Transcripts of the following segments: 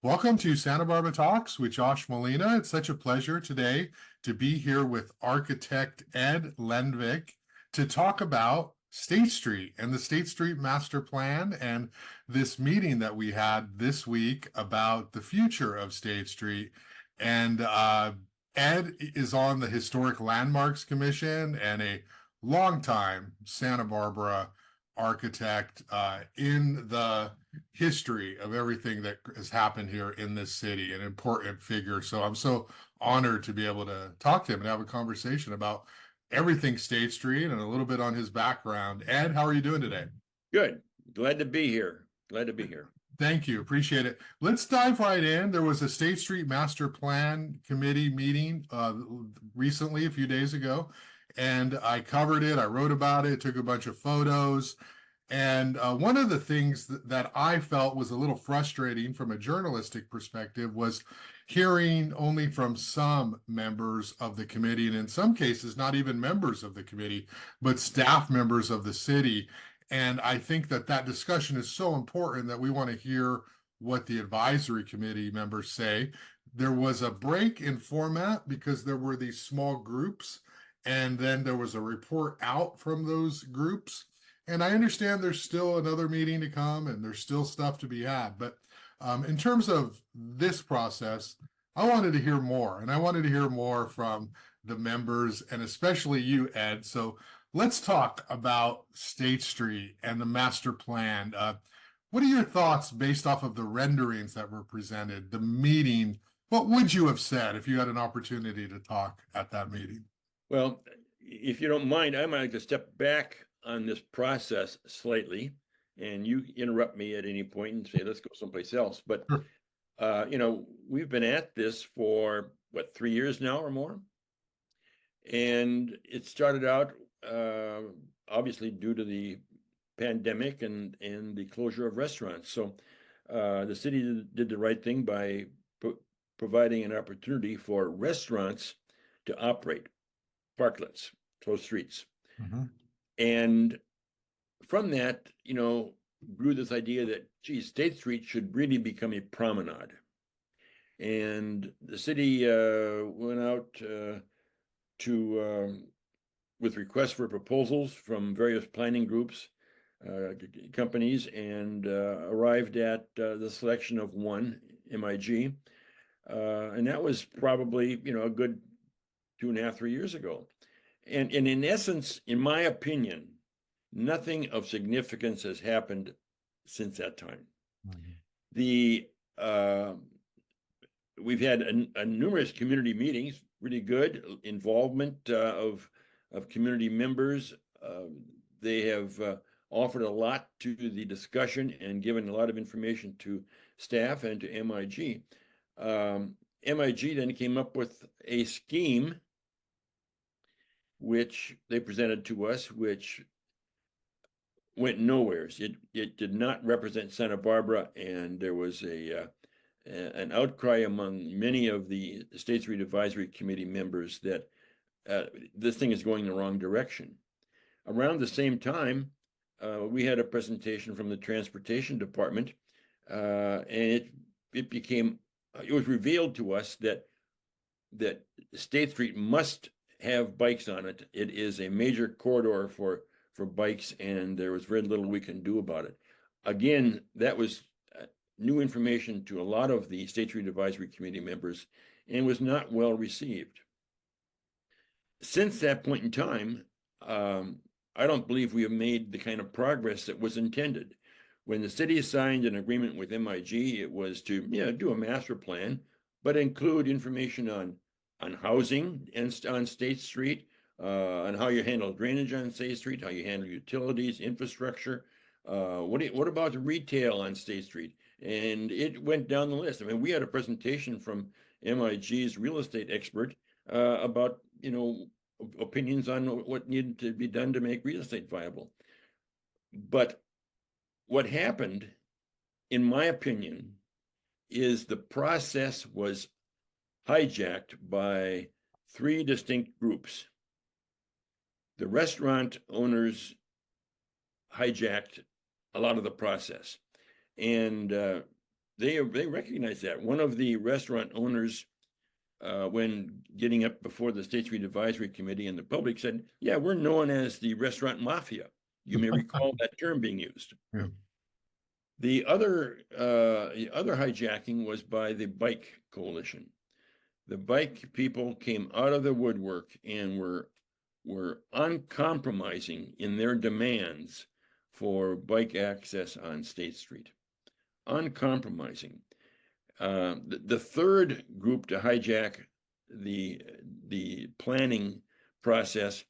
Welcome to Santa Barbara Talks with Josh Molina. It's such a pleasure today to be here with architect Ed Lenvik to talk about State Street and the State Street Master Plan and this meeting that we had this week about the future of State Street. And Ed is on the Historic Landmarks Commission and a longtime Santa Barbara architect in the history of everything that has happened here in this city, an important figure. So I'm so honored to be able to talk to him and have a conversation about everything State Street and a little bit on his background. Ed, how are you doing today? Good. Glad to be here. Glad to be here. Thank you. Appreciate it. Let's dive right in. There was a State Street Master Plan Committee meeting recently, a few days ago, and I covered it. I wrote about it, took a bunch of photos. And one of the things that I felt was a little frustrating from a journalistic perspective was hearing only from some members of the committee, and in some cases, not even members of the committee, but staff members of the city. And I think that that discussion is so important that we want to hear what the advisory committee members say. There was a break in format because there were these small groups, and then there was a report out from those groups. And I understand there's still another meeting to come and there's still stuff to be had. But in terms of this process, I wanted to hear more. And I wanted to hear more from the members and especially you, Ed. So let's talk about State Street and the master plan. What are your thoughts based off of the renderings that were presented, the meeting? What would you have said if you had an opportunity to talk at that meeting? Well, if you don't mind, I might like to step back on this process slightly, and you interrupt me at any point and say, let's go someplace else. But, we've been at this for, 3 years now or more? And it started out, obviously, due to the pandemic and the closure of restaurants. So the city did the right thing by providing an opportunity for restaurants to operate, parklets, closed streets. Mm-hmm. And from that, grew this idea that, geez, State Street should really become a promenade. And the city went out with requests for proposals from various planning groups, companies, and arrived at the selection of one, MIG. And that was probably, a good 2.5, 3 years ago. And in essence, in my opinion, nothing of significance has happened since that time. Mm-hmm. We've had numerous community meetings, really good involvement of community members. They have offered a lot to the discussion and given a lot of information to staff and to MIG. MIG then came up with a scheme which they presented to us, which went nowhere. It did not represent Santa Barbara, and there was an outcry among many of the State Street Advisory Committee members that this thing is going the wrong direction. Around the same time, we had a presentation from the Transportation Department, and it was revealed to us that State Street must have bikes on it. It is a major corridor for bikes, and there was very little we can do about it. Again, that was new information to a lot of the State Street Advisory Committee members and was not well received. Since that point in time, I don't believe we have made the kind of progress that was intended. When the city signed an agreement with MIG, it was to do a master plan, but include information on housing and on State Street, on how you handle drainage on State Street, how you handle utilities, infrastructure. What about the retail on State Street? And it went down the list. I mean, we had a presentation from MIG's real estate expert about opinions on what needed to be done to make real estate viable. But what happened, in my opinion, is the process was hijacked by 3 distinct groups. The restaurant owners hijacked a lot of the process. And they recognize that. One of the restaurant owners, when getting up before the State Street Advisory Committee and the public, said, "Yeah, we're known as the restaurant mafia." You may recall that term being used. Yeah. The other hijacking was by the bike coalition. The bike people came out of the woodwork and were uncompromising in their demands for bike access on State Street. Uncompromising. The third group to hijack the planning process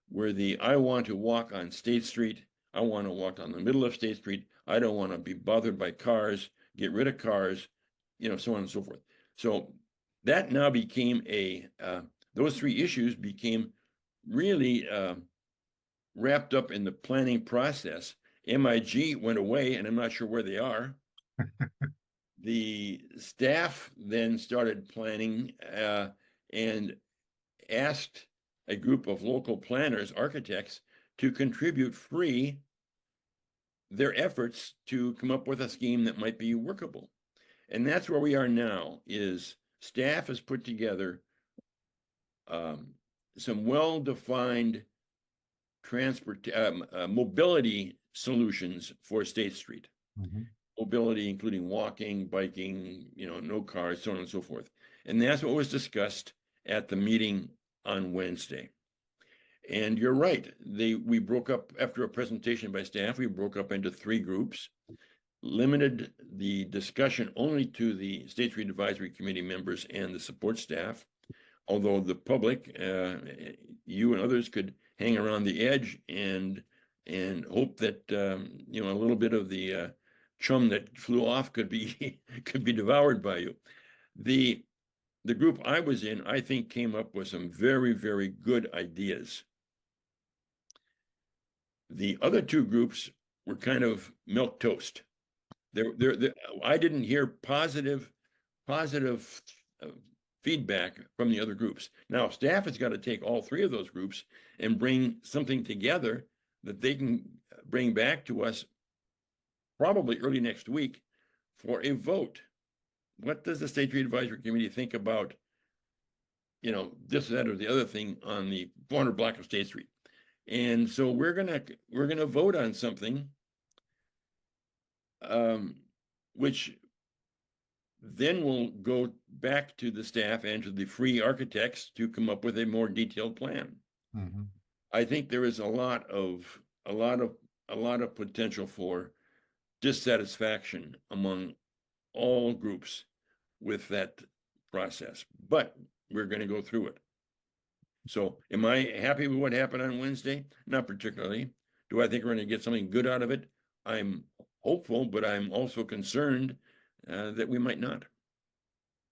were the "I want to walk on State Street. I want to walk on the middle of State Street. I don't want to be bothered by cars. Get rid of cars," so on and so forth. So that now became those three issues became really wrapped up in the planning process. MIG went away, and I'm not sure where they are. The staff then started planning and asked a group of local planners, architects, to contribute free their efforts to come up with a scheme that might be workable. And that's where we are now, is staff has put together some well-defined mobility solutions for State Street. Mhm. Mobility, including walking, biking, no cars, so on and so forth. And that's what was discussed at the meeting on Wednesday. And you're right, we broke up after a presentation by staff. We broke up into three groups, limited the discussion only to the State Street Advisory Committee members and the support staff, although the public, you and others, could hang around the edge and hope that a little bit of the chum that flew off could be devoured by you. The group I was in, I think, came up with some very, very good ideas. The other two groups were kind of milquetoast. I didn't hear positive feedback from the other groups. Now, staff has got to take all three of those groups and bring something together that they can bring back to us probably early next week for a vote. What does the State Street Advisory Committee think about, this, that, or the other thing on the 400 block of State Street? And so we're gonna vote on something, which then will go back to the staff and to the free architects to come up with a more detailed plan. Mhm. I think there is a lot of potential for dissatisfaction among all groups with that process, but we're going to go through it. So am I happy with what happened on Wednesday? Not particularly. Do I think we're going to get something good out of it? I'm hopeful, but I'm also concerned that we might not.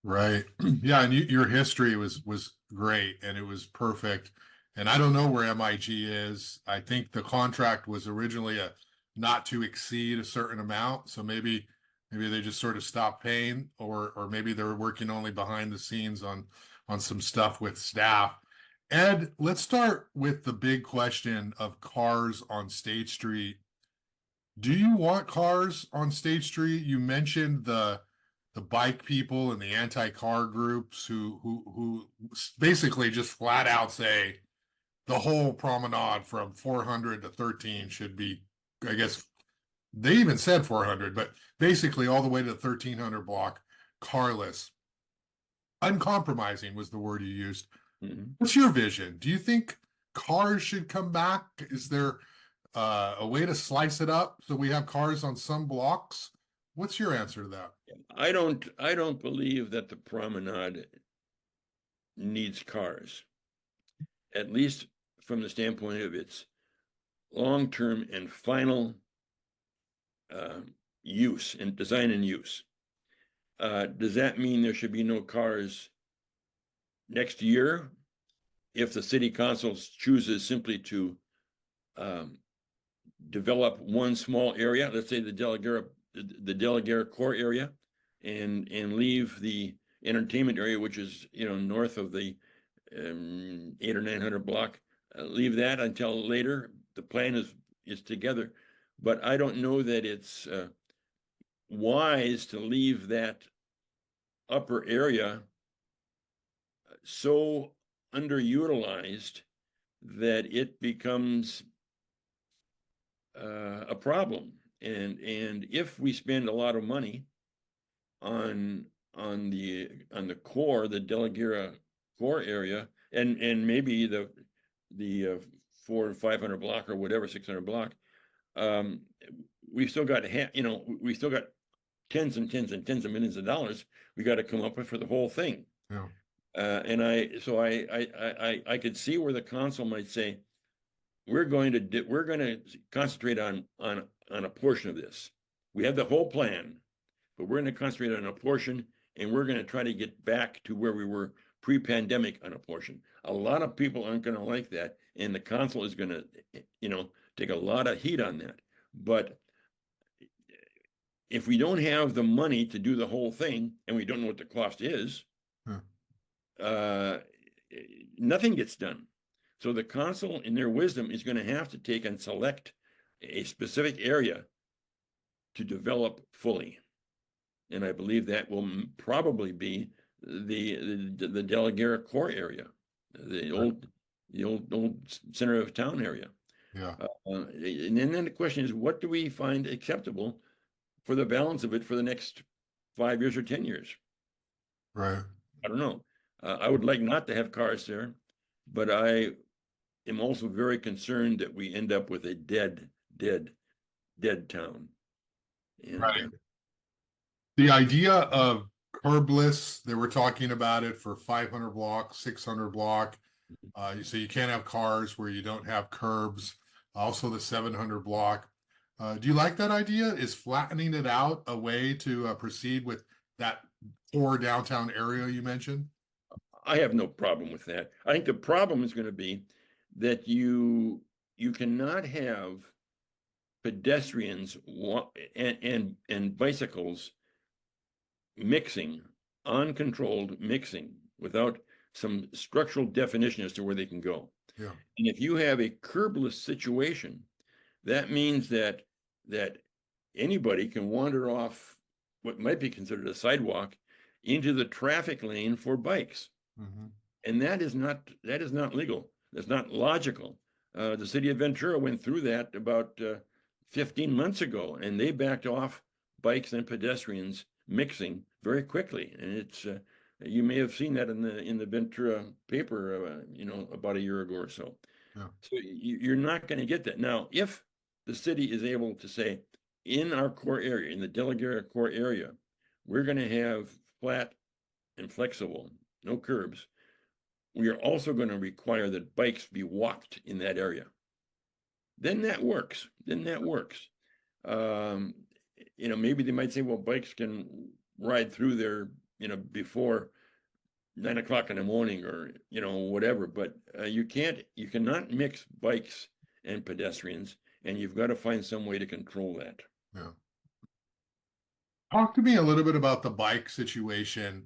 Right. Yeah, and your history was great, and it was perfect. And I don't know where MIG is. I think the contract was originally a not to exceed a certain amount. So maybe they just sort of stopped paying, or maybe they were working only behind the scenes on some stuff with staff. Ed, let's start with the big question of cars on State Street. Do you want cars on State Street? You mentioned the bike people and the anti-car groups who basically just flat out say the whole promenade from 400 to 13 should be, I guess they even said 400, but basically all the way to the 1300 block carless. Uncompromising was the word you used. Mhm. What's your vision? Do you think cars should come back? Is there a way to slice it up so we have cars on some blocks? What's your answer to that? I don't believe that the promenade needs cars, at least from the standpoint of its long-term and final use and design and use. Does that mean there should be no cars next year if the city council chooses simply to develop one small area, let's say the Delegare core area, and leave the entertainment area, which is north of the 800 or 900 block, leave that until later? The plan is together, but I don't know that it's wise to leave that upper area so underutilized that it becomes a problem. And if we spend a lot of money on the core, the De La Guerra core area, and maybe the 400 or 500 block or whatever, 600 block, we've still got we still got tens and tens and tens of millions of dollars we got to come up with for the whole thing. Yeah. And I could see where the council might say, we're going to concentrate on a portion of this. We have the whole plan, but we're going to concentrate on a portion, and we're going to try to get back to where we were pre-pandemic on a portion. A lot of people aren't going to like that, and the council is going to, take a lot of heat on that. But if we don't have the money to do the whole thing, and we don't know what the cost is, nothing gets done. So the council, in their wisdom, is going to have to take and select a specific area to develop fully. And I believe that will probably be the De La Guerra core area, the old center of town area. Yeah. And then the question is, what do we find acceptable for the balance of it for the next 5 years or 10 years? Right. I don't know. I would like not to have cars there, but I am also very concerned that we end up with a dead town. And Right. The idea of curbless, they were talking about it for 500 block, 600 block. So you can't have cars where you don't have curbs. Also the 700 block. Do you like that idea? Is flattening it out a way to proceed with that core downtown area you mentioned? I have no problem with that. I think the problem is going to be that you cannot have pedestrians and bicycles mixing, uncontrolled mixing, without some structural definition as to where they can go. Yeah. And if you have a curbless situation, that means that anybody can wander off what might be considered a sidewalk into the traffic lane for bikes. Mm-hmm. And that is not legal. That's not logical. The city of Ventura went through that about 15 months ago, and they backed off bikes and pedestrians mixing very quickly. And it's you may have seen that in the Ventura paper, about a year ago or so. Yeah. So you're not going to get that. Now, if the city is able to say, in our core area, in the De La Guerra core area, we're going to have flat and flexible, no curbs. We are also going to require that bikes be walked in that area. Then that works. Maybe they might say, well, bikes can ride through there, before 9 o'clock in the morning or, whatever, but you cannot mix bikes and pedestrians, and you've got to find some way to control that. Yeah. Talk to me a little bit about the bike situation.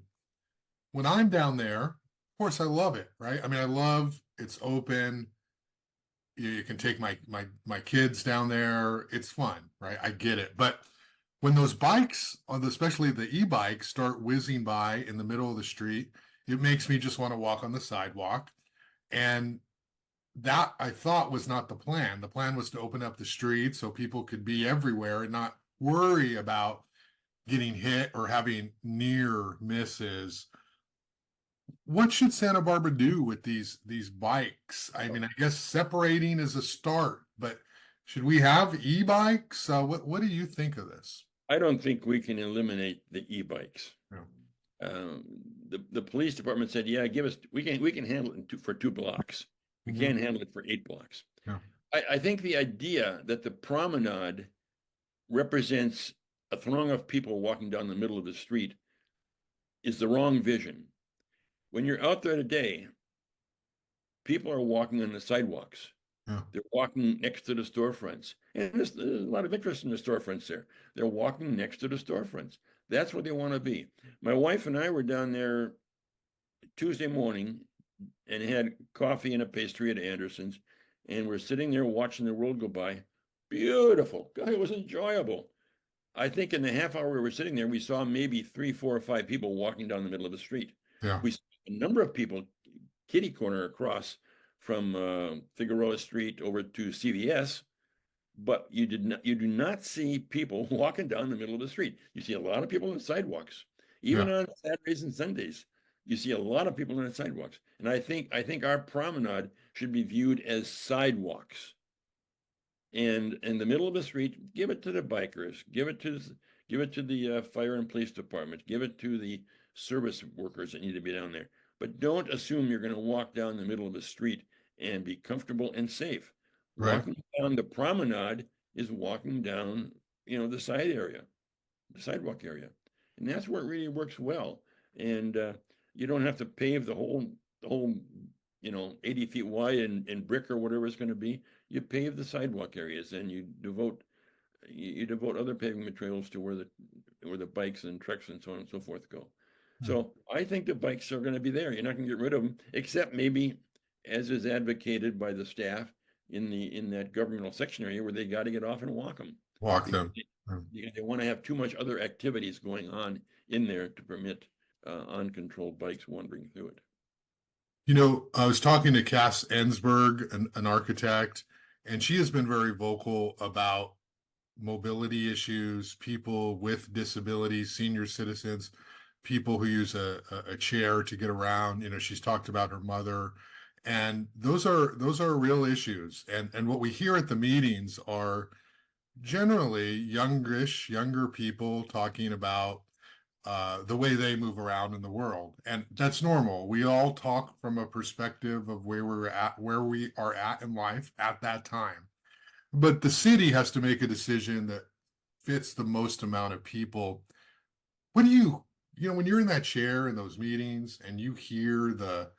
When I'm down there, of course, I love it, right? I mean, I love it's open. You can take my kids down there. It's fun, right? I get it. But when those bikes, especially the e-bikes, start whizzing by in the middle of the street, it makes me just want to walk on the sidewalk. And that I thought was not the plan. The plan was to open up the street so people could be everywhere and not worry about getting hit or having near misses. What should Santa Barbara do with these bikes? I mean, I guess separating is a start, but should we have e-bikes? What do you think of this? I don't think we can eliminate the e-bikes. No. The police department said, yeah, we can handle it for 2 blocks. We Mhm. can't handle it for 8 blocks. Yeah. I think the idea that the promenade represents a throng of people walking down the middle of the street is the wrong vision. When you're out there today, people are walking on the sidewalks. Yeah. They're walking next to the storefronts. And there's a lot of interest in the storefronts there. They're walking next to the storefronts. That's where they want to be. My wife and I were down there Tuesday morning and had coffee and a pastry at Anderson's. And we're sitting there watching the world go by. Beautiful. God, it was enjoyable. I think in the half hour we were sitting there, we saw maybe 3, 4, or 5 people walking down the middle of the street. Yeah, We saw a number of people kitty corner across from Figueroa Street over to CVS, but you do not see people walking down the middle of the street. You see a lot of people on the sidewalks, yeah, even on Saturdays and Sundays. You see a lot of people on the sidewalks, and I think our promenade should be viewed as sidewalks. And in the middle of the street, give it to the bikers, give it to the fire and police department, give it to the service workers that need to be down there. But don't assume you're going to walk down the middle of the street and be comfortable and safe. right. Walking down the promenade is walking down, the side area, the sidewalk area, and that's where it really works well. And you don't have to pave the whole 80 feet wide and brick or whatever it's going to be. You pave the sidewalk areas and you devote other paving materials to where the bikes and trucks and so on and so forth go. Hmm. So I think the bikes are going to be there. You're not going to get rid of them, except maybe, as is advocated by the staff in that governmental section area, where they got to get off and walk them Walk because them. Hmm. they want to have too much other activities going on in there to permit uncontrolled bikes wandering through it. I was talking to Cass Ensberg, an architect, and she has been very vocal about mobility issues, people with disabilities, senior citizens, people who use a chair to get around. She's talked about her mother, and those are real issues. And what we hear at the meetings are generally younger people talking about the way they move around in the world. And that's normal. We all talk from a perspective of where we are at in life at that time. But the city has to make a decision that fits the most amount of people. What do when you're in that chair in those meetings and you hear the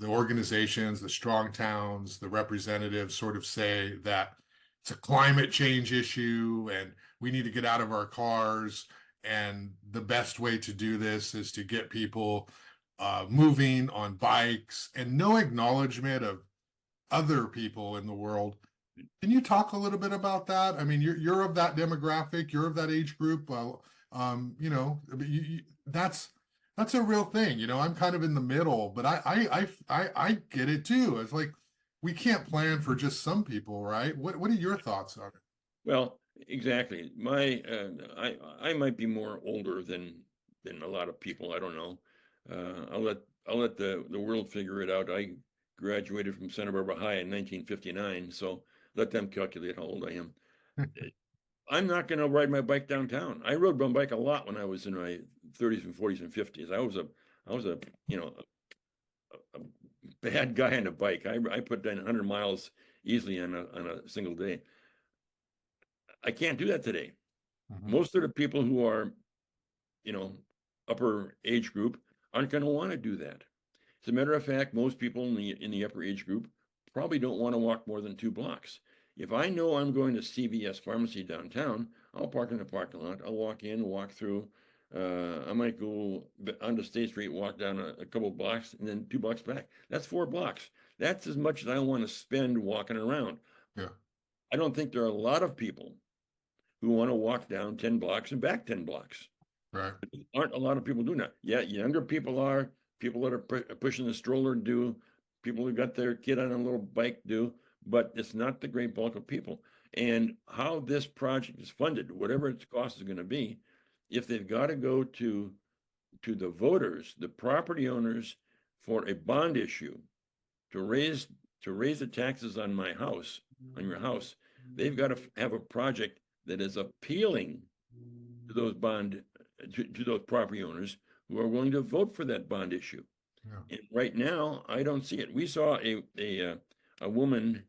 organizations, the strong towns, the representatives sort of say that it's a climate change issue and we need to get out of our cars. And the best way to do this is to get people moving on bikes and no acknowledgement of other people in the world. Can you talk a little bit about that? I mean, you're of that demographic, you're of that age group. That's a real thing. I'm kind of in the middle, but I get it too. It's like we can't plan for just some people, right? What are your thoughts on it? Well, exactly. I might be more older than a lot of people. I don't know. I'll let the world figure it out. I graduated from Santa Barbara High in 1959, so let them calculate how old I am. I'm not going to ride my bike downtown. I rode my bike a lot when I was in my 30s and 40s and 50s. I was a a bad guy on a bike. I put down 100 miles easily on a single day. I can't do that today. Mhm. Most of the people who are, you know, upper age group aren't going to want to do that. As a matter of fact, most people in the upper age group probably don't want to walk more than 2 blocks. If I know I'm going to CVS pharmacy downtown, I'll park in the parking lot. I'll walk in, walk through. I might go onto State Street, walk down a couple blocks, and then 2 blocks back. That's 4 blocks. That's as much as I want to spend walking around. Yeah, I don't think there are a lot of people who want to walk down 10 blocks and back 10 blocks. right. Aren't a lot of people doing that. Yeah, younger people are, people that are pushing the stroller do, people who got their kid on a little bike do, but it's not the great bulk of people. And how this project is funded, whatever its cost is going to be, if they've got to go to the voters, the property owners, for a bond issue to raise the taxes on my house, on your house, they've got to have a project that is appealing to those property owners who are willing to vote for that bond issue. Yeah. And right now, I don't see it. We saw a woman,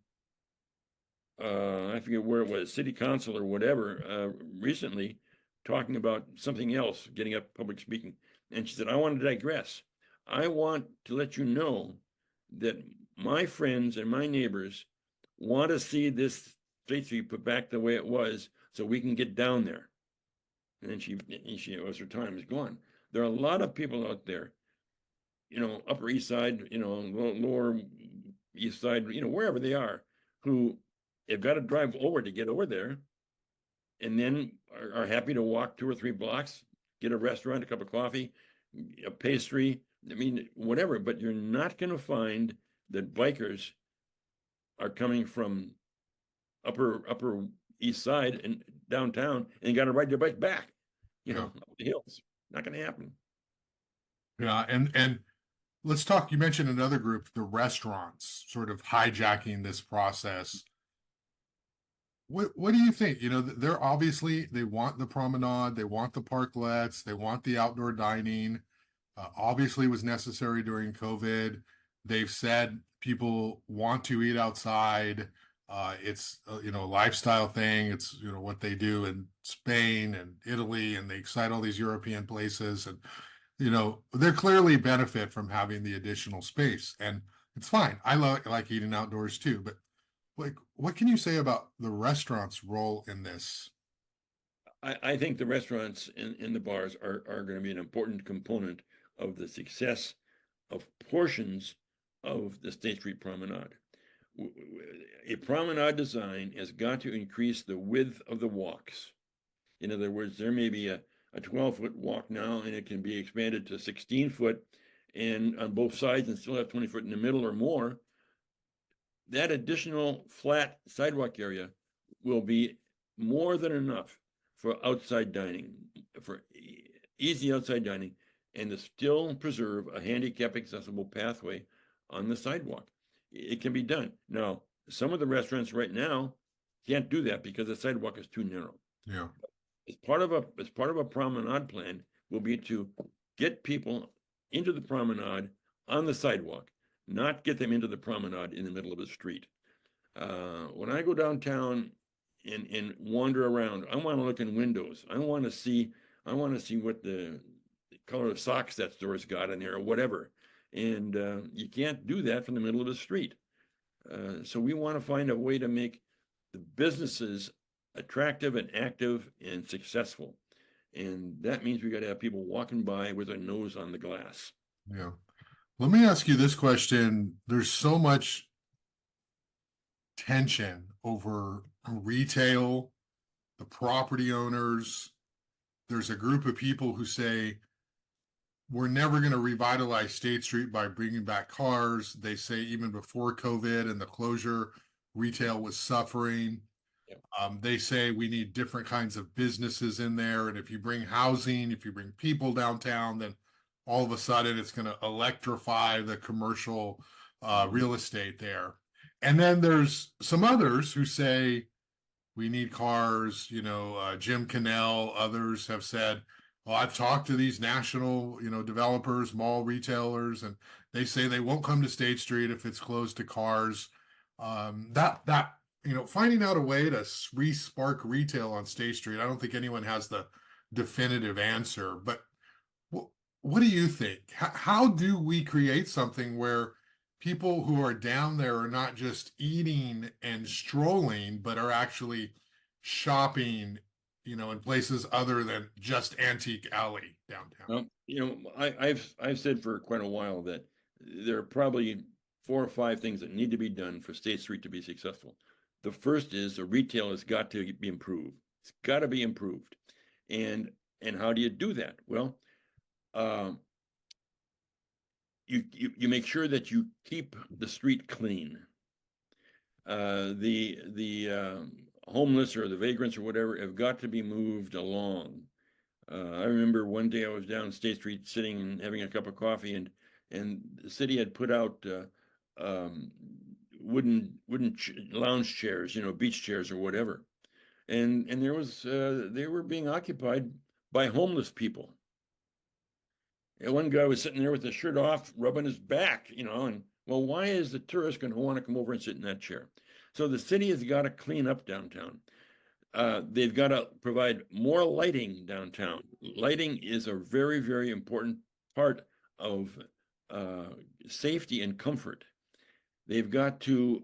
I forget where it was, city council or whatever, recently talking about something else, getting up public speaking, and she said, "I want to digress. I want to let you know that my friends and my neighbors want to see this State Street put back the way it was, so we can get down there." And then as her time is gone. There are a lot of people out there, Upper East Side, Lower East Side, wherever they are, who have got to drive over to get over there. and then are happy to walk 2 or 3 blocks, get a restaurant, a cup of coffee, a pastry, I mean, whatever, but you're not going to find that bikers are coming from upper east side and downtown and got to ride their bike back, Yeah. up the hills. Not going to happen. Yeah. And let's talk. You mentioned another group, the restaurants, sort of hijacking this process. What do you think? They're obviously they want the promenade, they want the parklets, they want the outdoor dining. Obviously, was necessary during COVID. They've said people want to eat outside. It's a lifestyle thing. It's what they do in Spain and Italy, and they cite all these European places, and they clearly benefit from having the additional space, and it's fine. I like eating outdoors too, but like, what can you say about the restaurant's role in this? I think the restaurants and the bars are going to be an important component of the success of portions of the State Street Promenade. A promenade design has got to increase the width of the walks. In other words, there may be a 12-foot walk now, and it can be expanded to 16-foot and on both sides and still have 20 foot in the middle or more. That additional flat sidewalk area will be more than enough for outside dining, for easy outside dining, and to still preserve a handicap accessible pathway on the sidewalk. It can be done. Now, some of the restaurants right now can't do that because the sidewalk is too narrow. Yeah. As part of a promenade plan will be to get people into the promenade on the sidewalk, not get them into the promenade in the middle of the street. When I go downtown and wander around, I want to look in windows. I want to see what the color of socks that store's got in there or whatever. And you can't do that from the middle of the street. So we want to find a way to make the businesses attractive and active and successful. And that means we got to have people walking by with their nose on the glass. Yeah. Let me ask you this question. There's so much tension over retail, the property owners. There's a group of people who say we're never going to revitalize State Street by bringing back cars. They say even before COVID and the closure, retail was suffering. They say we need different kinds of businesses in there. And if you bring housing, if you bring people downtown, then all of a sudden it's going to electrify the commercial real estate there. And then there's some others who say we need cars. Jim Cannell, others have said, well, I've talked to these national, developers, mall retailers, and they say they won't come to State Street if it's closed to cars. Finding out a way to re-spark retail on State Street, I don't think anyone has the definitive answer. But what do you think? How do we create something where people who are down there are not just eating and strolling, but are actually shopping, in places other than just Antique Alley downtown? I've said for quite a while that there are probably 4 or 5 things that need to be done for State Street to be successful. The first is the retail has got to be improved. It's got to be improved. And how do you do that? Well, you make sure that you keep the street clean. The homeless or the vagrants or whatever have got to be moved along. I remember one day I was down State Street sitting and having a cup of coffee, and the city had put out wooden lounge chairs, beach chairs or whatever, and there was they were being occupied by homeless people. And one guy was sitting there with his shirt off, rubbing his back, and well, why is the tourist going to want to come over and sit in that chair? So the city has got to clean up downtown. They've got to provide more lighting downtown. Lighting is a very, very important part of safety and comfort. They've got to,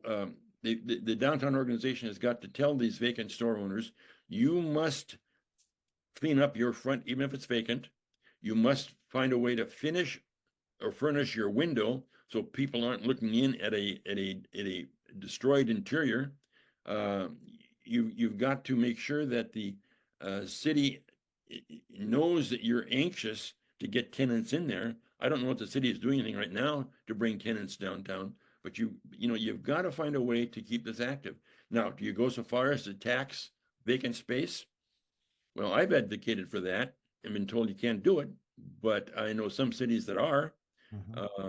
the downtown organization has got to tell these vacant store owners, you must clean up your front, even if it's vacant. You must find a way to finish or furnish your window so people aren't looking in at a destroyed interior. You've got to make sure that the city knows that you're anxious to get tenants in there. I don't know if the city is doing anything right now to bring tenants downtown, but you've got to find a way to keep this active. Now, do you go so far as to tax vacant space? Well, I've advocated for that and been told you can't do it, but I know some cities that are.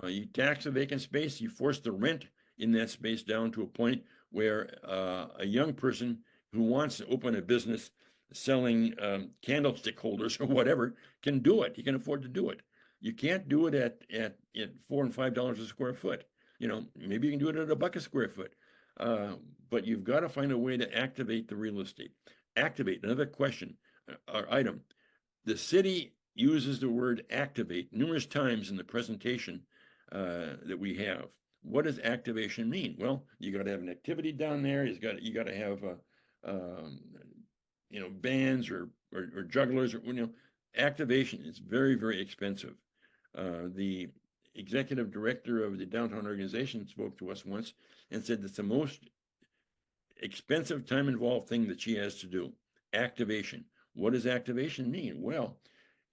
You tax a vacant space, you force the rent in that space down to a point where a young person who wants to open a business selling candlestick holders or whatever can do it. He can afford to do it. You can't do it at $4 and $5 a square foot. Maybe you can do it at $1 a square foot. But you've got to find a way to activate the real estate. Activate, another question or item. The city uses the word activate numerous times in the presentation that we have. What does activation mean? Well, you got to have an activity down there. You got to have bands or jugglers or activation is very, very expensive. The executive director of the downtown organization spoke to us once and said it's the most expensive, time involved thing that she has to do. Activation. What does activation mean? Well,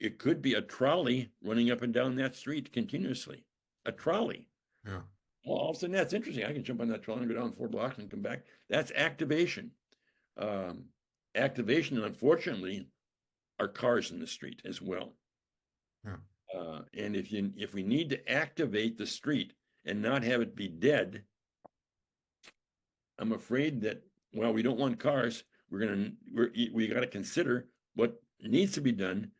it could be a trolley running up and down that street continuously. A trolley. Yeah. Well, all of a sudden that's interesting. I can jump on that trolley and go down 4 blocks and come back. That's activation. Activation, unfortunately, are cars in the street as well. Yeah. And if we need to activate the street and not have it be dead, I'm afraid that while we don't want cars, we got to consider what needs to be done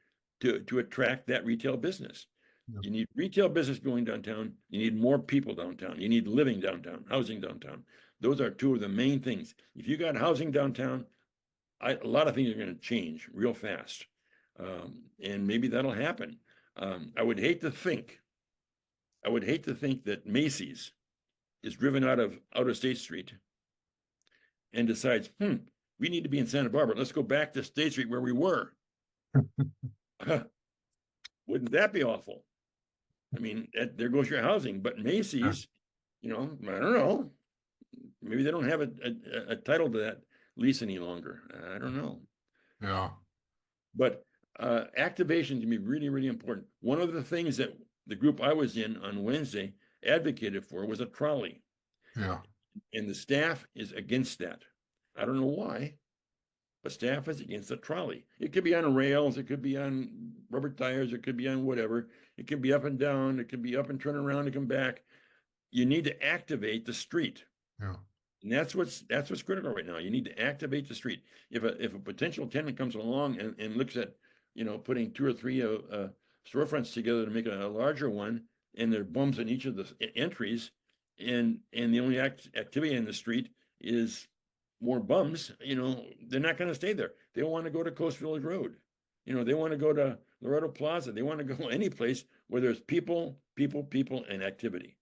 to attract that retail business. Yeah. You need retail business going downtown. You need more people downtown. You need living downtown, housing downtown. Those are two of the main things. If you got housing downtown, a lot of things are going to change real fast. And maybe that'll happen. I would hate to think that Macy's is driven out of State Street and decides, we need to be in Santa Barbara. Let's go back to State Street where we were. Wouldn't that be awful? I mean, there goes your housing. But Macy's, I don't know. Maybe they don't have a title to that lease any longer. I don't know. Yeah. But activation can be really, really important. One of the things that the group I was in on Wednesday advocated for was a trolley. Yeah. And the staff is against that. I don't know why, but staff is against the trolley. It could be on rails, it could be on rubber tires, it could be on whatever. It could be up and down, it could be up and turn around and come back. You need to activate the street. Yeah. And that's what's critical right now. You need to activate the street. If a potential tenant comes along and looks at, putting 2 or 3 storefronts together to make a larger one, and there are bums in each of the entries, and the only activity in the street is more bums, they're not going to stay there. They want to go to Coast Village Road. They want to go to Loretto Plaza. They want to go any place where there's people, and activity.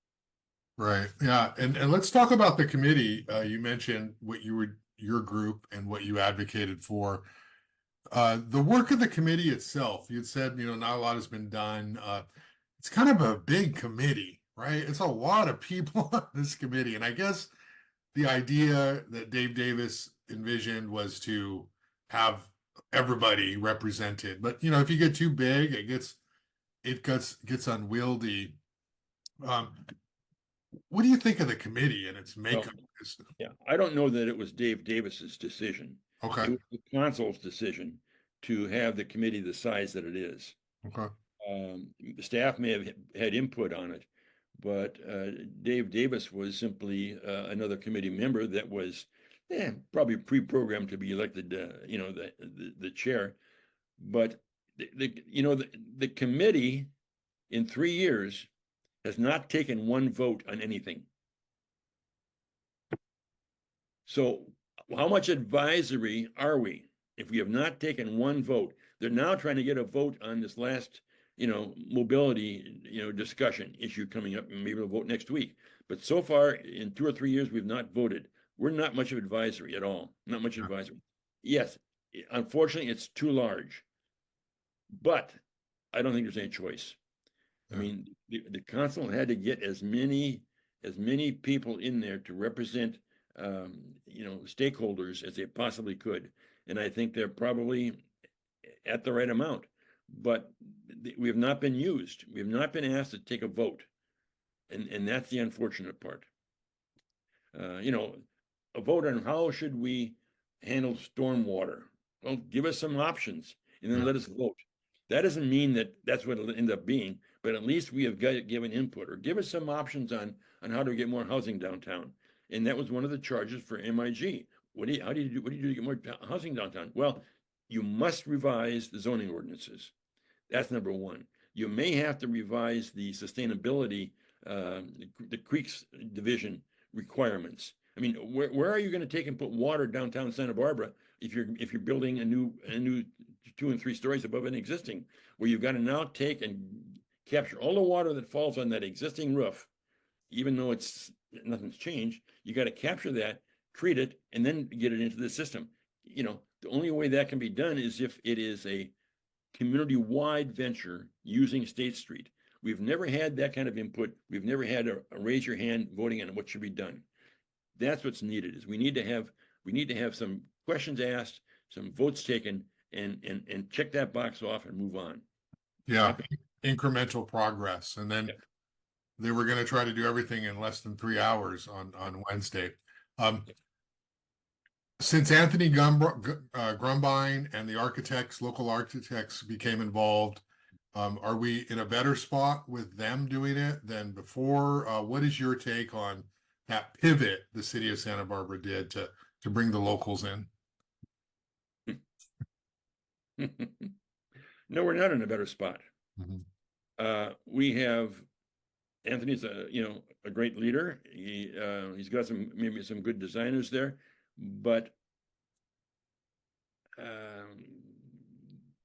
Right. Yeah. And let's talk about the committee. You mentioned what your group and what you advocated for. The work of the committee itself, you'd said, not a lot has been done. It's kind of a big committee, right? It's a lot of people on this committee. And I guess the idea that Dave Davis envisioned was to have everybody represented. But, if you get too big, it gets unwieldy. What do you think of the committee and its makeup? Yeah, I don't know that it was Dave Davis's decision. Okay. It was the council's decision to have the committee the size that it is. Okay. The staff may have had input on it, but Dave Davis was simply another committee member that was probably pre-programmed to be elected, the chair. But the committee in 3 years has not taken one vote on anything. So how much advisory are we if we have not taken one vote? They're now trying to get a vote on this last, mobility, discussion issue coming up, and maybe we'll vote next week. But so far in 2 or 3 years, we've not voted. We're not much of advisory at all. Not much advisory. Yes, unfortunately, it's too large. But I don't think there's any choice. I mean, the council had to get as many people in there to represent, stakeholders as they possibly could. and I think they're probably at the right amount. But we have not been used. We have not been asked to take a vote, and that's the unfortunate part. You know, a vote on how should we handle stormwater. Well, give us some options and then Yeah. let us vote. That doesn't mean that that's what it'll end up being, but at least we have given input, or give us some options on how to get more housing downtown. And that was one of the charges for MIG. What do you do to get more housing downtown? Well, you must revise the zoning ordinances. That's number one. You may have to revise the sustainability, the creeks division requirements. I mean, where are you going to take and put water downtown Santa Barbara if you're building a new 2 and 3 stories above an existing, where you've got to now take and capture all the water that falls on that existing roof, even though nothing's changed. You got to capture that, treat it, and then get it into the system. You know, the only way that can be done is if it is a community-wide venture using State Street. We've never had that kind of input. We've never had a raise your hand voting on what should be done. That's what's needed. Is we need to have some questions asked, some votes taken, and check that box off and move on. Yeah, incremental progress. And then Yeah. they were going to try to do everything in less than 3 hours on Wednesday. Since Anthony Grumbine and the local architects became involved, are we in a better spot with them doing it than before? What is your take on that pivot the city of Santa Barbara did to bring the locals in? No, we're not in a better spot. Mhm. We have Anthony's a great leader. He's got maybe some good designers there, but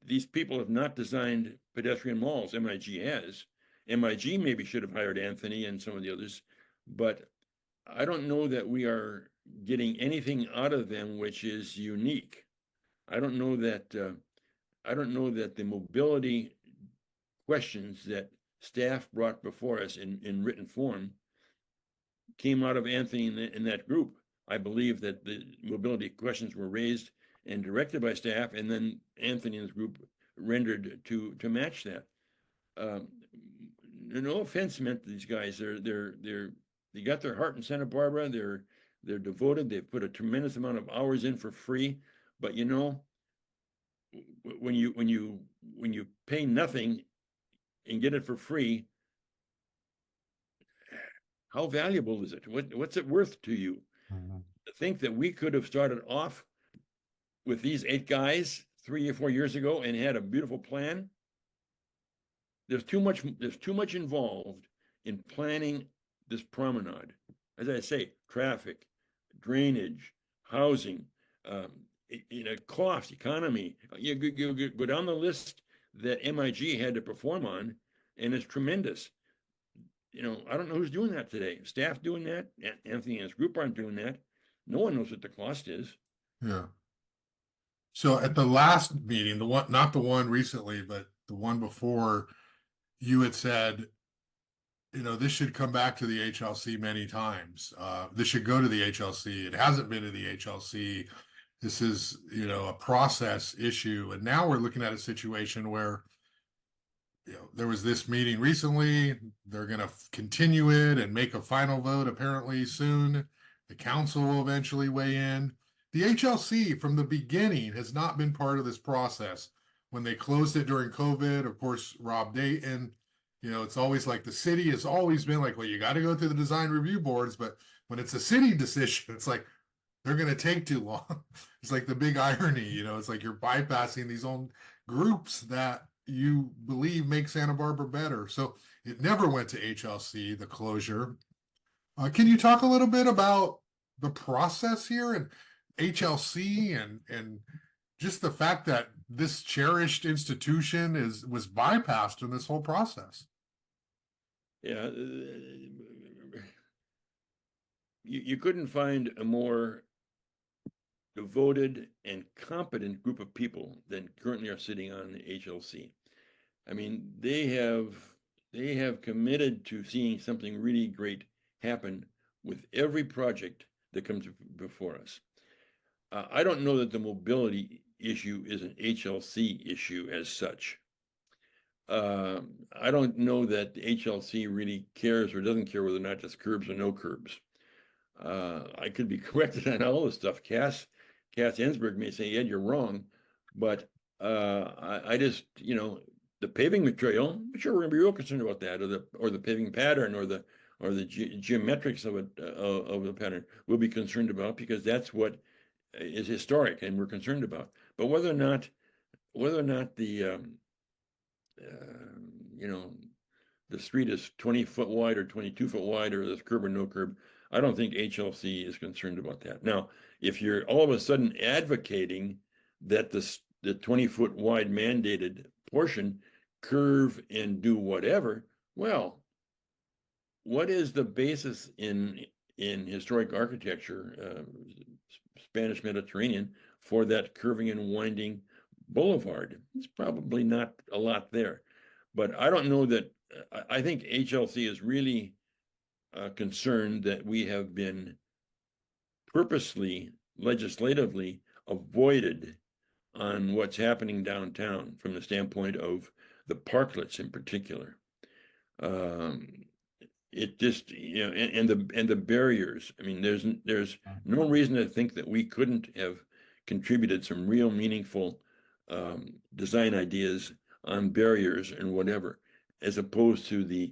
these people have not designed pedestrian malls. MIG has. MIG maybe should have hired Anthony and some of the others, but I don't know that we are getting anything out of them which is unique. I don't know that the mobility questions that staff brought before us in written form came out of Anthony in that group. I believe that the mobility questions were raised and directed by staff, and then Anthony and his group rendered to match that. No offense meant to these guys. They got their heart in Santa Barbara. They're devoted. They've put a tremendous amount of hours in for free. But you know, when you pay nothing and get it for free, how valuable is it? What's it worth to you? Mhm. To think that we could have started off with these 8 guys 3 or 4 years ago and had a beautiful plan. There's too much involved in planning this promenade. As I say, traffic, drainage, housing, cost, economy. You go down the list that MIG had to perform on, and it's tremendous. I don't know who's doing that today. Staff doing that? Anthony and his group aren't doing that. No one knows what the cost is. Yeah. So at the last meeting, not the one recently, but the one before, you had said, this should come back to the HLC many times. This should go to the HLC. It hasn't been to the HLC. This is, a process issue. And now we're looking at a situation where, there was this meeting recently. They're going to continue it and make a final vote apparently soon. The council will eventually weigh in. The HLC from the beginning has not been part of this process. When they closed it during COVID, of course, Rob Dayton, it's always like the city has always been like, well, you got to go through the design review boards. But when it's a city decision, it's like, they're going to take too long. It's like the big irony, it's like you're bypassing these own groups that you believe make Santa Barbara better. So it never went to HLC, the closure. Can you talk a little bit about the process here and HLC and just the fact that this cherished institution was bypassed in this whole process? Yeah, you couldn't find a more devoted and competent group of people than currently are sitting on the HLC. I mean, they have committed to seeing something really great happen with every project that comes before us. I don't know that the mobility issue is an HLC issue as such. I don't know that the HLC really cares or doesn't care whether or not there's curbs or no curbs. I could be corrected on all this stuff. Cass Ensberg may say, Ed, you're wrong, but I just, the paving material, sure, we're gonna be real concerned about that, or the paving pattern, or the geometrics of it, of the pattern, we'll be concerned about, because that's what is historic and we're concerned about. But whether or not the you know, the street is 20-foot wide or 22-foot wide, or there's curb or no curb, I don't think HLC is concerned about that. Now, if you're all of a sudden advocating that the 20-foot wide mandated portion curve and do whatever, well, what is the basis in historic architecture, Spanish Mediterranean, for that curving and winding boulevard? It's probably not a lot there, but I don't know that. I think HLC is really concerned that we have been purposely, legislatively avoided on what's happening downtown from the standpoint of the parklets in particular. It just, and the barriers. I mean, there's no reason to think that we couldn't have contributed some real meaningful design ideas on barriers and whatever, as opposed to the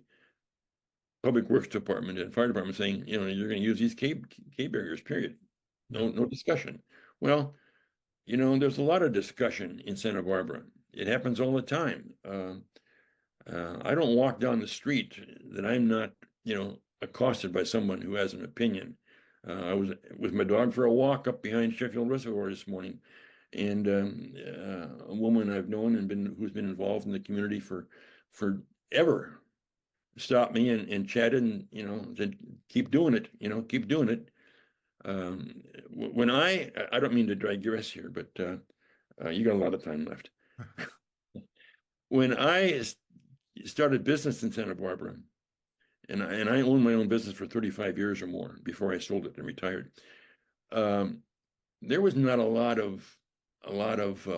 Public Works Department and Fire Department saying, you're going to use these K barriers, period. No discussion. Well, there's a lot of discussion in Santa Barbara. It happens all the time. I don't walk down the street that I'm not, accosted by someone who has an opinion. I was with my dog for a walk up behind Sheffield Reservoir this morning, and a woman I've known and who's been involved in the community for forever stopped me and chatted, and said, keep doing it, keep doing it. When I don't mean to drag your ass here, but you got a lot of time left. When I started business in Santa Barbara, and I owned my own business for 35 years or more before I sold it and retired, there was not a lot of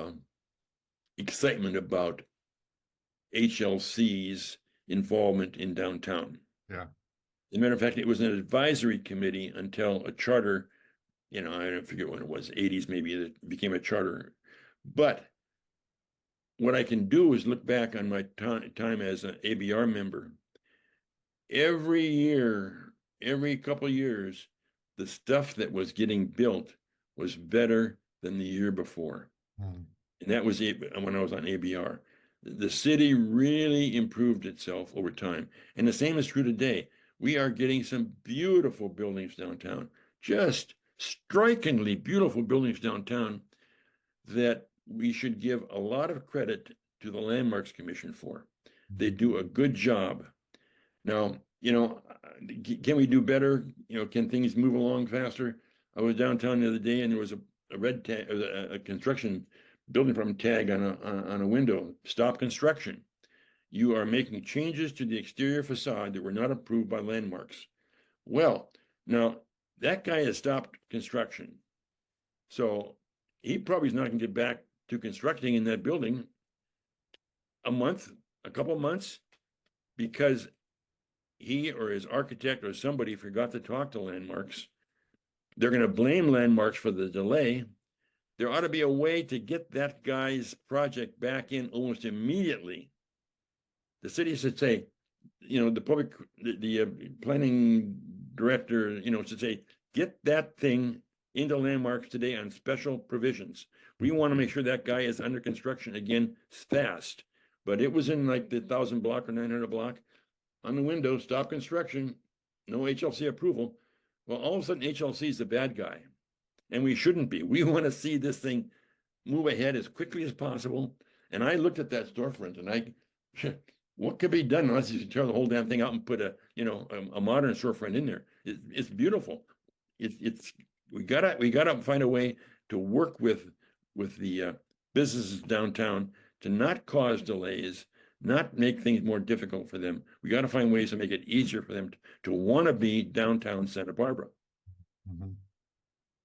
excitement about HLC's involvement in downtown. Yeah. As a matter of fact, it was an advisory committee until a charter, I don't forget when it was, 80s maybe, that became a charter. But what I can do is look back on my time as an ABR member. Every year, every couple of years, the stuff that was getting built was better than the year before. And that was when I was on ABR. The city really improved itself over time. And the same is true today. We are getting some beautiful buildings downtown, just strikingly beautiful buildings downtown, that we should give a lot of credit to the Landmarks Commission for. They do a good job. Now, can we do better? Can things move along faster? I was downtown the other day, and there was a red tag, a construction building permit tag on a window. Stop construction. You are making changes to the exterior facade that were not approved by Landmarks. Well, now that guy has stopped construction, so he probably is not going to get back to constructing in that building a couple of months, because he or his architect or somebody forgot to talk to Landmarks. They're going to blame Landmarks for the delay. There ought to be a way to get that guy's project back in almost immediately. The city should say, the planning director, should say, get that thing into Landmarks today on special provisions. We want to make sure that guy is under construction again fast. But it was in like the 1,000 block or 900 block. On the window, stop construction, no HLC approval. Well, all of a sudden, HLC is the bad guy. And we shouldn't be. We want to see this thing move ahead as quickly as possible. And I looked at that storefront, and what could be done unless you tear the whole damn thing out and put a modern storefront in there? It's beautiful. We gotta find a way to work with the businesses downtown to not cause delays, not make things more difficult for them. We got to find ways to make it easier for them to want to be downtown Santa Barbara.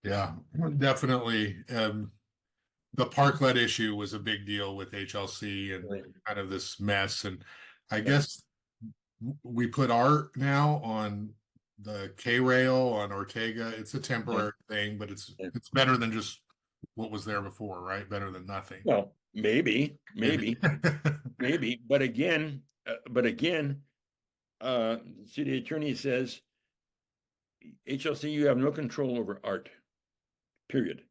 Yeah, definitely. The parklet issue was a big deal with HLC and Right. kind of this mess. And I Yeah. guess we put art now on the K rail on Ortega. It's a Yeah. temporary thing, but Yeah. it's better than just what was there before, right? Better than nothing. Well, maybe, Maybe. maybe, maybe, but again, city attorney says, HLC, you have no control over art, period.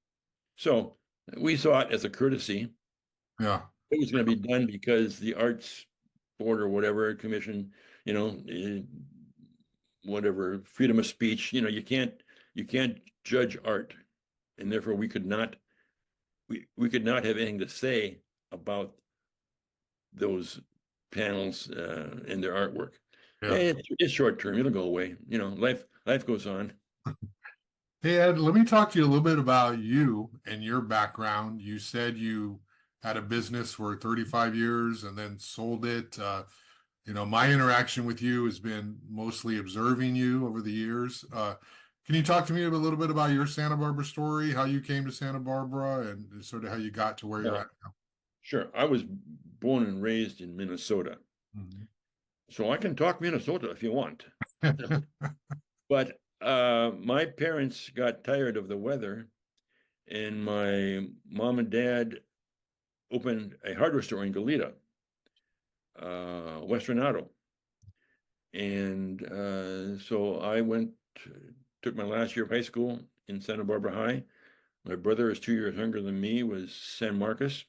So we saw it as a courtesy. Yeah. It was going to be done because the arts board or whatever commission, whatever freedom of speech, you can't judge art, and therefore we could not have anything to say about those panels and their artwork. Yeah. It's short term. It'll go away. Life goes on. Hey, Ed, let me talk to you a little bit about you and your background. You said you had a business for 35 years and then sold it. My interaction with you has been mostly observing you over the years. Can you talk to me a little bit about your Santa Barbara story, how you came to Santa Barbara, and sort of how you got to where you're Well, at now? sure. I was born and raised in Minnesota, Mhm. so I can talk Minnesota if you want. But my parents got tired of the weather, and my mom and dad opened a hardware store in Goleta, Western Auto. And so I took my last year of high school in Santa Barbara High. My brother is 2 years younger than me, was San Marcos.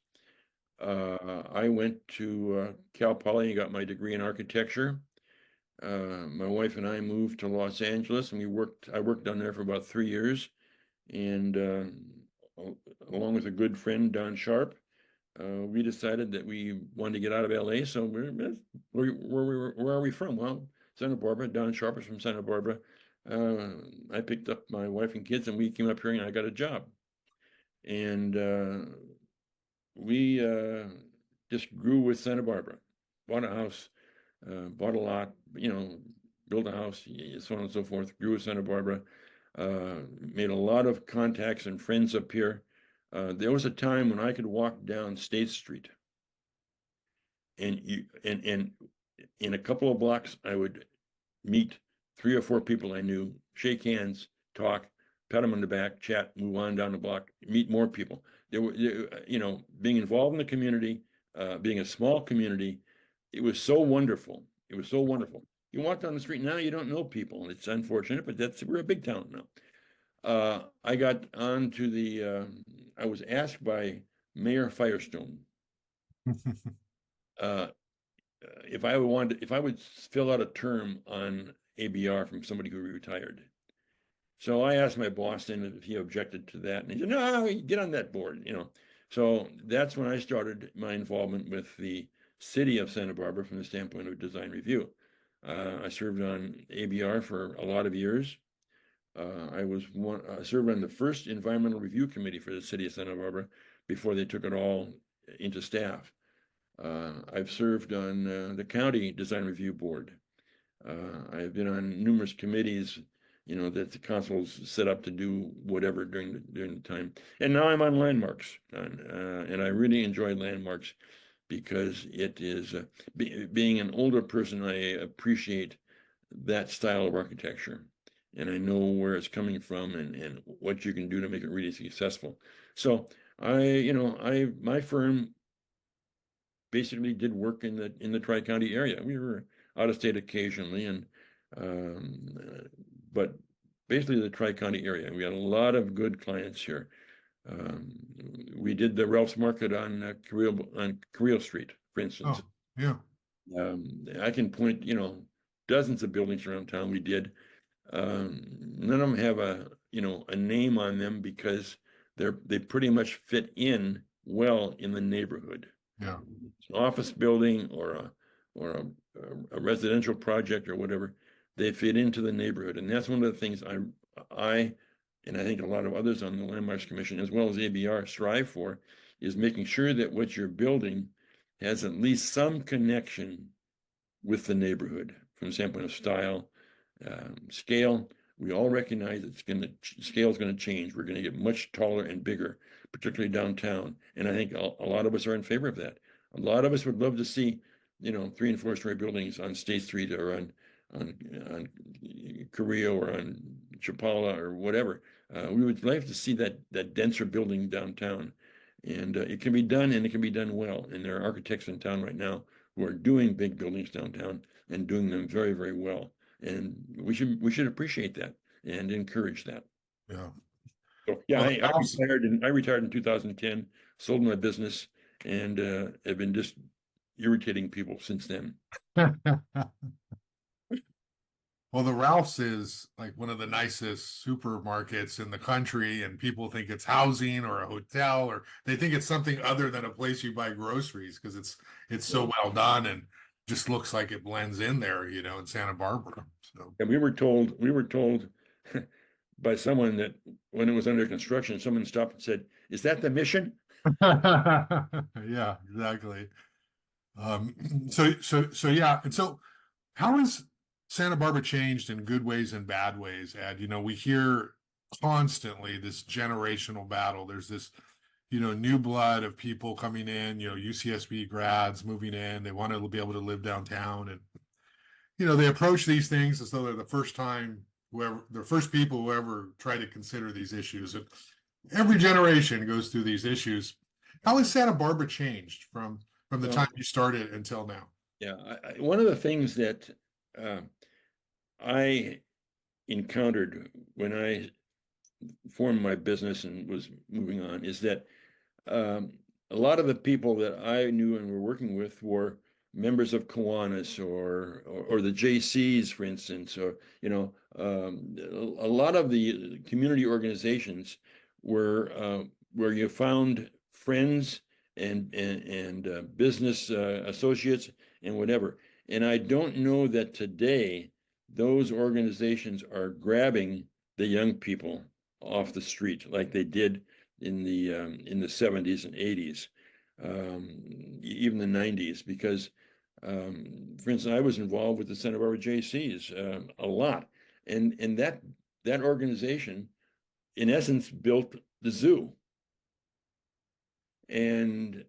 I went to Cal Poly and got my degree in architecture. My wife and I moved to Los Angeles, and I worked down there for about 3 years. And along with a good friend, Don Sharp, we decided that we wanted to get out of LA. So where are we from? Well, Santa Barbara. Don Sharp is from Santa Barbara. I picked up my wife and kids, and we came up here, and I got a job. And we just grew with Santa Barbara. Bought a house, bought a lot, built a house, so on and so forth. Grew with Santa Barbara. Made a lot of contacts and friends up here. There was a time when I could walk down State Street, and in a couple of blocks, I would meet 3 or 4 people I knew, shake hands, talk, pat them on the back, chat, move on down the block, meet more people. Being involved in the community, being a small community, it was so wonderful. It was so wonderful. You walk down the street now, you don't know people. It's unfortunate, but we're a big town now. I got onto I was asked by Mayor Firestone uh, if I would fill out a term on ABR from somebody who retired. So I asked my boss then if he objected to that, and he said, "No, get on that board." So that's when I started my involvement with the city of Santa Barbara from the standpoint of design review. I served on ABR for a lot of years. I served on the first environmental review committee for the city of Santa Barbara before they took it all into staff. I've served on the county design review board. I've been on numerous committees, that the council's set up to do whatever during the time. And now I'm on landmarks, and I really enjoy landmarks because it is being an older person, I appreciate that style of architecture, and I know where it's coming from and what you can do to make it really successful. So my firm basically did work in the Tri-County area. We were out of state occasionally, but basically the Tri-County area. We had a lot of good clients here. Um, we did the Ralph's Market on Carrillo Street, for instance. Oh, yeah. I can point, dozens of buildings around town we did. None of them have a name on them because they pretty much fit in well in the neighborhood. Yeah. It's an office building or a residential project or whatever, they fit into the neighborhood. And that's one of the things I and I think a lot of others on the Landmarks Commission, as well as ABR, strive for, is making sure that what you're building has at least some connection with the neighborhood from the standpoint of style, scale, We all recognize it's going to, scale is going to change. We're going to get much taller and bigger, particularly downtown. And I think a lot of us are in favor of that. A lot of us would love to see, 3 and 4 story buildings on State Street or on Carrillo or on Chapala or whatever. We would like to see that denser building downtown. And it can be done, and it can be done well. And there are architects in town right now who are doing big buildings downtown and doing them very, very well. And we should appreciate that and encourage that. Yeah. So yeah, Well, I retired in 2010, sold my business, and have been just irritating people since then. well, the Ralph's is like one of the nicest supermarkets in the country, and people think it's housing or a hotel, or they think it's something other than a place you buy groceries because it's so well done and just looks like it blends in there, in Santa Barbara. So And we were told by someone that when it was under construction, someone stopped and said, "Is that the Mission?" yeah, exactly. So yeah, and so how has Santa Barbara changed in good ways and bad ways, Ed? We hear constantly this generational battle. There's this, new blood of people coming in, UCSB grads moving in. They want to be able to live downtown, and they approach these things as though they're the first people who ever try to consider these issues. And every generation goes through these issues. How has Santa Barbara changed from the Well, time you started until now? yeah, one of the things that I encountered when I formed my business and was moving on is that a lot of the people that I knew and were working with were members of Kiwanis or the JCs, for instance, or a lot of the community organizations were where you found friends and business associates and whatever. And I don't know that today those organizations are grabbing the young people off the street like they did in the 70s and 80s, even the 90s, because for instance, I was involved with the Santa Barbara JCs a lot, and that organization, in essence, built the zoo, and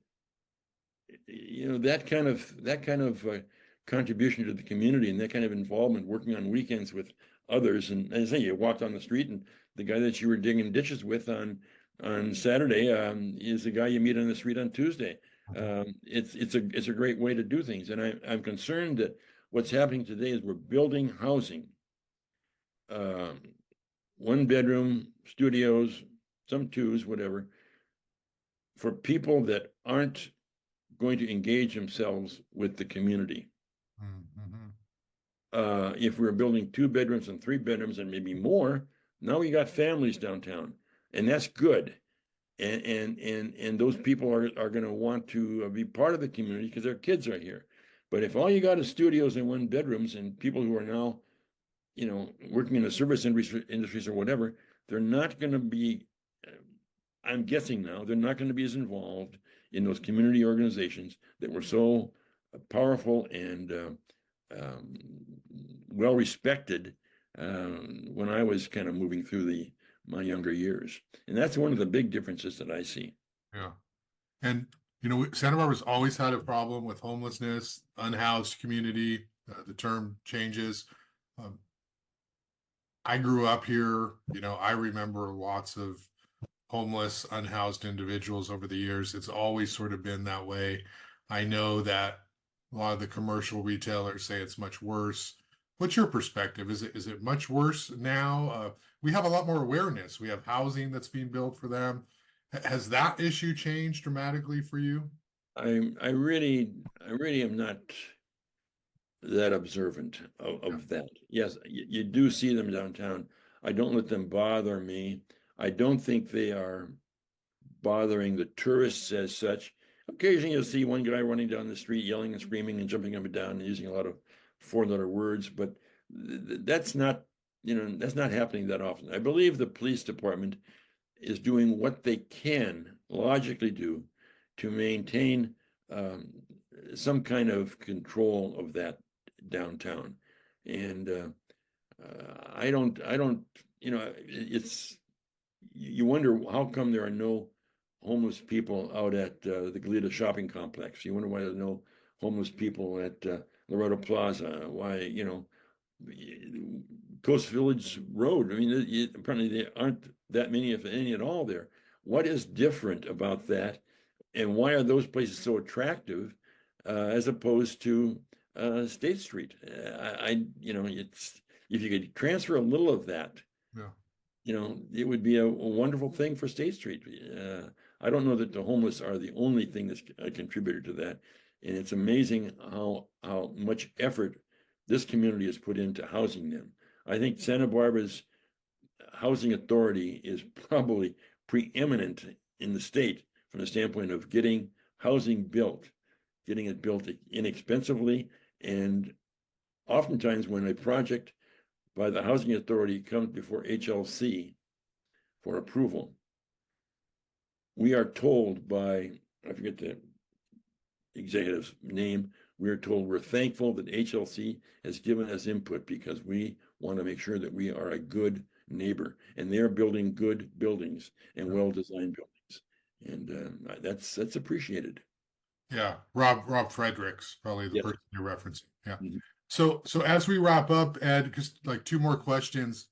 that kind of contribution to the community and that kind of involvement, working on weekends with others, and as I say, you walked on the street and the guy that you were digging ditches with on Saturday is the guy you meet on the street on Tuesday. It's a great way to do things, and I'm concerned that what's happening today is we're building housing, 1 bedroom studios, some twos, whatever, for people that aren't going to engage themselves with the community. Mm-hmm. If we're building 2 bedrooms and 3 bedrooms and maybe more, now we got families downtown, and that's good. And those people are going to want to be part of the community because their kids are here. But if all you got is studios and 1 bedrooms and people who are now, working in the service industries or whatever, they're not going to be, I'm guessing now, they're not going to be as involved in those community organizations that were so powerful and well respected when I was kind of moving through my younger years. And that's one of the big differences that I see. Yeah. And, Santa Barbara's always had a problem with homelessness, unhoused community. The term changes. I grew up here. I remember lots of homeless, unhoused individuals over the years. It's always sort of been that way. I know that a lot of the commercial retailers say it's much worse. What's your perspective? Is it much worse now? We have a lot more awareness. We have housing that's being built for them. Has that issue changed dramatically for you? I really am not that observant of that. Yes, you do see them downtown. I don't let them bother me. I don't think they are bothering the tourists as such. Occasionally you'll see one guy running down the street yelling and screaming and jumping up and down and using a lot of 4-letter words, but that's not happening that often. I believe the police department is doing what they can logically do to maintain some kind of control of that downtown. And I don't, it's, you wonder how come there are no homeless people out at the Goleta shopping complex. You wonder why there are no homeless people at Loretta Plaza, why, Coast Village Road. I mean, apparently there aren't that many, if any at all there. What is different about that? And why are those places so attractive as opposed to State Street? It's, if you could transfer a little of that, Yeah. it would be a wonderful thing for State Street. I don't know that the homeless are the only thing that's a contributor to that. And it's amazing how much effort this community has put into housing them. I think Santa Barbara's housing authority is probably preeminent in the state from the standpoint of getting housing built, getting it built inexpensively. And oftentimes when a project by the housing authority comes before HLC for approval, we are told by, I forget the executive's name, we are told we're thankful that HLC has given us input because we want to make sure that we are a good neighbor, and they're building good buildings and well-designed buildings, and that's appreciated. Yeah, Rob Fredericks, probably the Yes. person you're referencing. Yeah. Mhm. So as we wrap up, Ed, just like two more questions.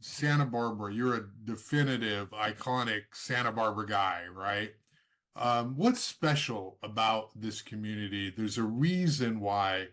Santa Barbara, you're a definitive, iconic Santa Barbara guy, right? What's special about this community? There's a reason why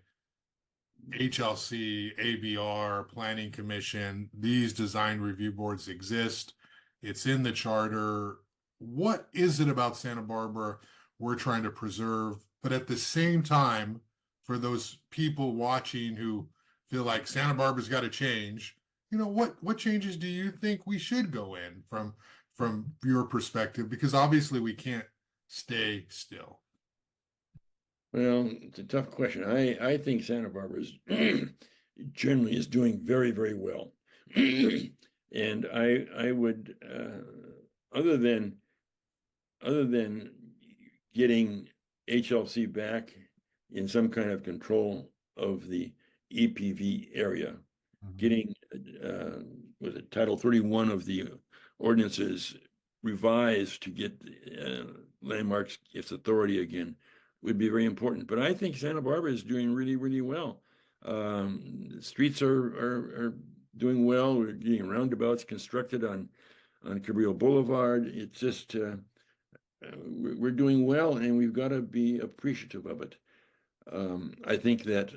HLC, ABR, Planning Commission, these design review boards exist. It's in the charter. What is it about Santa Barbara we're trying to preserve? But at the same time, for those people watching who feel like Santa Barbara's got to change, what changes do you think we should go in from your perspective? Because obviously we can't stay still. Well, it's a tough question. I think Santa Barbara is generally is doing very, very well. And I would other than getting HLC back in some kind of control of the EPV area, getting with it Title 31 of the ordinances revised to get landmarks its authority again would be very important. But I think Santa Barbara is doing really, really well. Streets are doing well. We're getting roundabouts constructed on Cabrillo Boulevard. It's just we're doing well, and we've got to be appreciative of it. I think that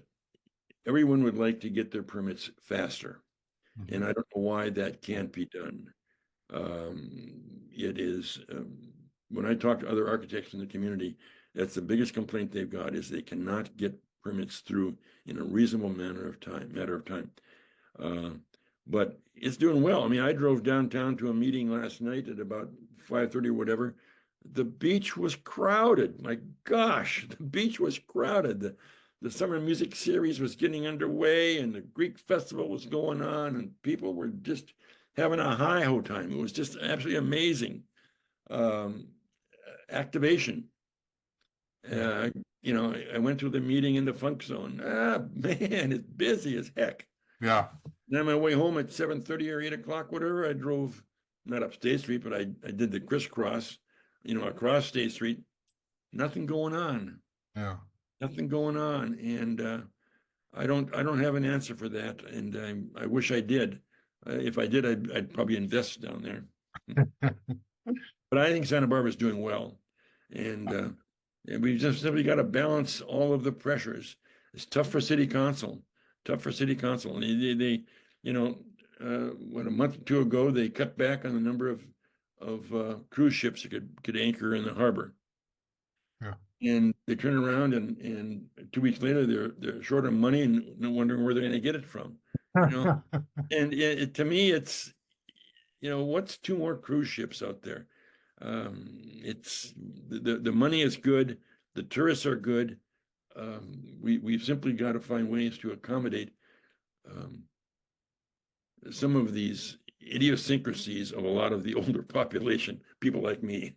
everyone would like to get their permits faster, and I don't know why that can't be done. It is when I talk to other architects in the community, that's the biggest complaint they've got is they cannot get permits through in a reasonable matter of time. But it's doing well. I mean, I drove downtown to a meeting last night at about 5:30 or whatever. The beach was crowded. My gosh, the beach was crowded. The summer music series was getting underway, and the Greek festival was going on, and people were just having a hi-ho time. It was just absolutely amazing activation. I went to the meeting in the funk zone. Man, it's busy as heck. Yeah. Then on my way home at 7:30 or 8 o'clock, whatever, I drove not up State Street, but I did the crisscross, across State Street. Nothing going on. Yeah. Nothing going on. And I don't have an answer for that. And I wish I did. If I did, I'd probably invest down there. But I think Santa Barbara is doing well. And we've just simply got to balance all of the pressures. It's tough for city council. Tough for city council. They what, a month or two ago, they cut back on the number of cruise ships that could anchor in the harbor. Yeah. And they turn around and 2 weeks later they're short on money and wondering where they're going to get it from. And to me, it's what's two more cruise ships out there? It's the money is good, the tourists are good. We've simply got to find ways to accommodate some of these idiosyncrasies of a lot of the older population, people like me.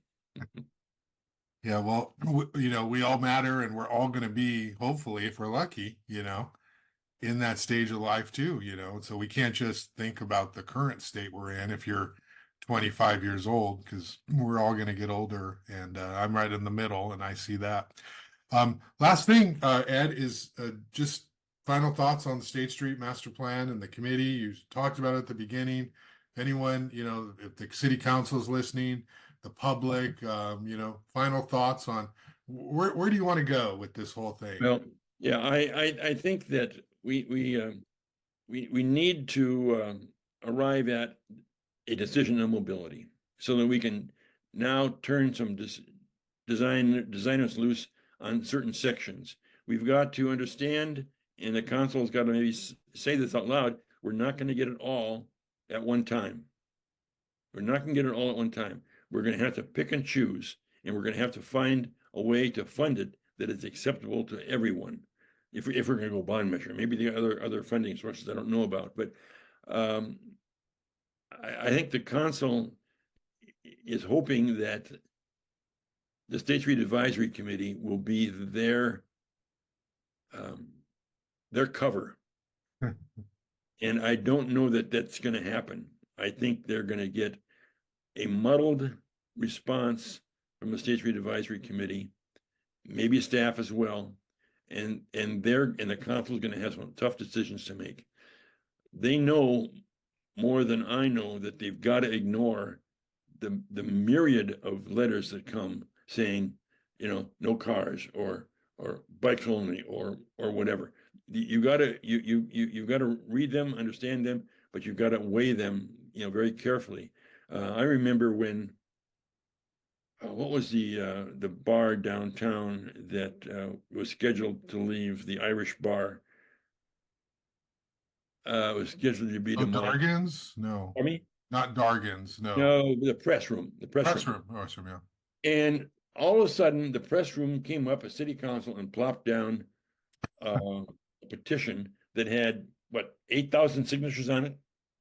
Yeah, well, we all matter, and we're all going to be, hopefully, if we're lucky, in that stage of life too, you know, so we can't just think about the current state we're in if you're 25 years old, because we're all going to get older, and I'm right in the middle, and I see that. Last thing, Ed, is just final thoughts on the State Street Master Plan and the committee. You talked about it at the beginning. If anyone, you know, if the city council is listening, the public, you know, final thoughts on where do you want to go with this whole thing? Well, yeah, I think that we need to arrive at a decision on mobility so that we can now turn some designers loose on certain sections. We've got to understand, and the council's got to maybe say this out loud, we're not going to get it all at one time. We're not going to get it all at one time. We're going to have to pick and choose, and we're going to have to find a way to fund it that is acceptable to everyone. If we're going to go bond measure, maybe the other funding sources I don't know about, but I think the council is hoping that the State Street Advisory Committee will be their cover. And I don't know that that's going to happen. I think they're going to get a muddled response from the State Street Advisory Committee, maybe staff as well, and the council is going to have some tough decisions to make. They know more than I know that they've got to ignore the myriad of letters that come saying, you know, no cars or bikes only or whatever. You've got to read them, understand them, but you've got to weigh them, you know, very carefully. I remember when what was the bar downtown that was scheduled to leave, the Irish bar? It was scheduled to be demolished. Dargan's? No, I mean, not Dargan's. No, no, the press room. press room. Oh, yeah. And all of a sudden, the press room came up at city council and plopped down a petition that had, what, 8,000 signatures on it?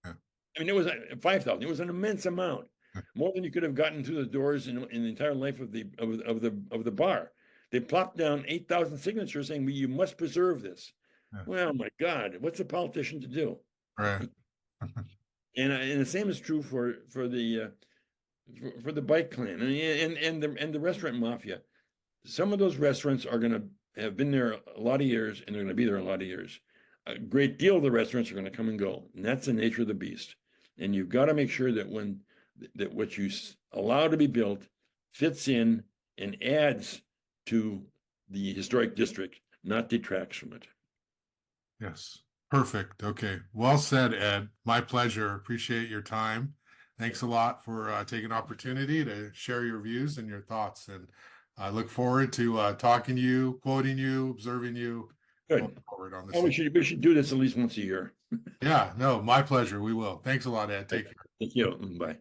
Yeah. I mean, it was 5,000. It was an immense amount, more than you could have gotten through the doors in the entire life of the bar. They plopped down 8,000 signatures saying, well, you must preserve this. Yeah. Well, my God, what's a politician to do? Right. And the same is true for the bike clan and the restaurant mafia. Some of those restaurants are going to have been there a lot of years, and they're going to be there a lot of years. A great deal of the restaurants are going to come and go, and that's the nature of the beast. And you've got to make sure that what you allow to be built fits in and adds to the historic district, not detracts from it. Yes. Perfect. Okay. Well said, Ed. My pleasure. Appreciate your time. Thanks a lot for taking opportunity to share your views and your thoughts. And I look forward to talking to you, quoting you, observing you. Good. Forward on this. Oh, we should do this at least once a year. Yeah, no, my pleasure. We will. Thanks a lot, Ed. Take care. Thank you. Bye.